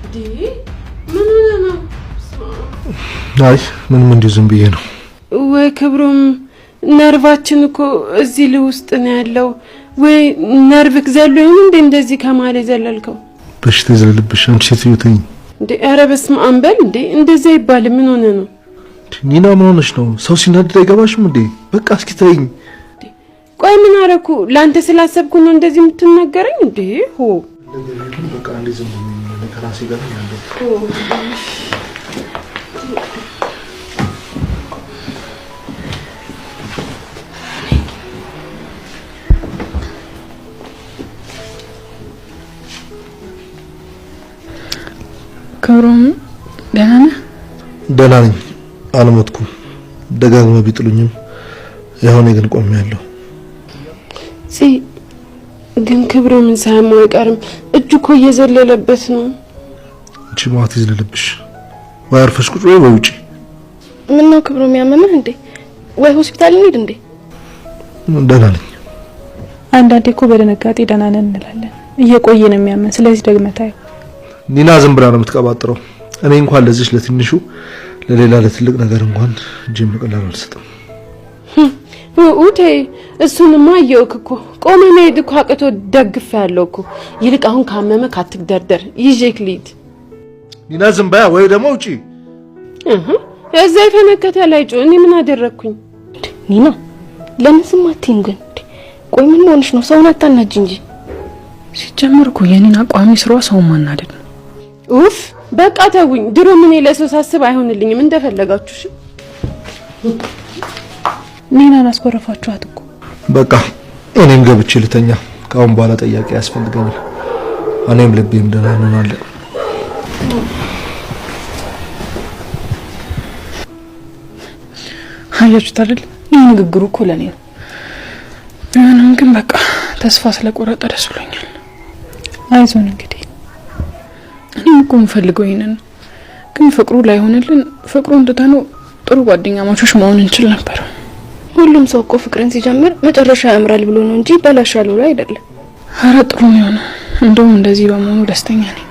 ምን ነው? አይ ምንም እንዲሁ ዝም ብዬ ነው። ወይ ክብሩም ነርቫችን እኮ እዚህ ልውስጥ ነው ያለው። ወይ ነርቭክ ዘሎ ይሁን እንደዚህ ከማለ ዘለልከው በሽታ ይዘልልብሽ አንቺ ሴትዮ ተኝ እንዴ! ኧረ በስመ አብ በል እንዴ! እንደዚህ ይባል ምን ሆነ ነው? ኒና ምን ሆነሽ ነው? ሰው ሲናደድ አይገባሽም እንዴ? በቃ እስኪ ተይኝ። ቆይ ምን አረኩ? ላንተ ስላሰብኩ ነው እንደዚህ የምትናገረኝ እንዴ? ሆ በቃ አንዴ ዝም ብዬ ከራሴ ጋር ያለው ክብሩም ደህና ነህ? ደህና ነኝ፣ አልሞትኩም። ደጋግመው ቢጥሉኝም ያው እኔ ግን ቆሜያለሁ። ግን ክብሩም ሳይሞት አይቀርም። እጁ እኮ እየዘለለበት ነው። እቺ ማት ይዘለልብሽ። ወይ አርፈሽ ቁጭ ወይ ውጪ። ምን ነው ክብሩም ያመመህ እንዴ? ወይ ሆስፒታል እንሂድ እንዴ? ደህና ነኝ። አንዳንዴ እኮ በደነጋጤ ደህና ነን እንላለን። እየቆየ ነው የሚያመን። ስለዚህ ደግመህ ታየው። ኒና ዝም ብላ ነው የምትቀባጥረው። እኔ እንኳን ለዚህ ለትንሹ ለሌላ ለትልቅ ነገር እንኳን ጂም በቀላሉ አልሰጥም። ኡቴ እሱንማ አየሁክ እኮ ቆመ መሄድ እኮ አቅቶ ደግፍ ያለው እኮ። ይልቅ አሁን ካመመ ካትደርደር ይዤክ ልሂድ። ኒና ዝም በያ ወይ ደግሞ ውጪ። እዛ የፈነከተ ላይ ጮህ። እኔ ምን አደረኩኝ? ኒና ለምን ዝም አትይም ግን? ቆይ ምን ሆነሽ ነው? ሰውን አታናጅ እንጂ። ሲጀምር እኮ የኒና ቋሚ ስራዋ ሰው ማናደድ ነው። ኡፍ በቃ ተውኝ። ድሮ ምን ለሰው ሳስብ አይሆንልኝም። እንደፈለጋችሁ እሺ። ኒናን አስቆረፋችኋት እኮ። በቃ እኔም ገብቼ ልተኛ። ካሁን በኋላ ጠያቂ ያስፈልገኛል። እኔም ልቤም ደህና ሆናለሁ። አያችሁት አይደል? ይህ ንግግሩ እኮ ለኔ ነው። ቢሆንም ግን በቃ ተስፋ ስለቆረጠ ደስ ብሎኛል። አይዞን እንግዲህ እኔም እኮ የምፈልገው ይሄንን ግን ፍቅሩ ላይ ሆነልን ፍቅሩን ትተነው ጥሩ ጓደኛ ማቾች መሆን እንችል ነበር። ሁሉም ሰው እኮ ፍቅርን ሲጀምር መጨረሻ ያምራል ብሎ ነው እንጂ በላሻል ብሎ አይደለም። ኧረ ጥሩ ነው። እንደውም እንደዚህ በመሆኑ ደስተኛ ነኝ።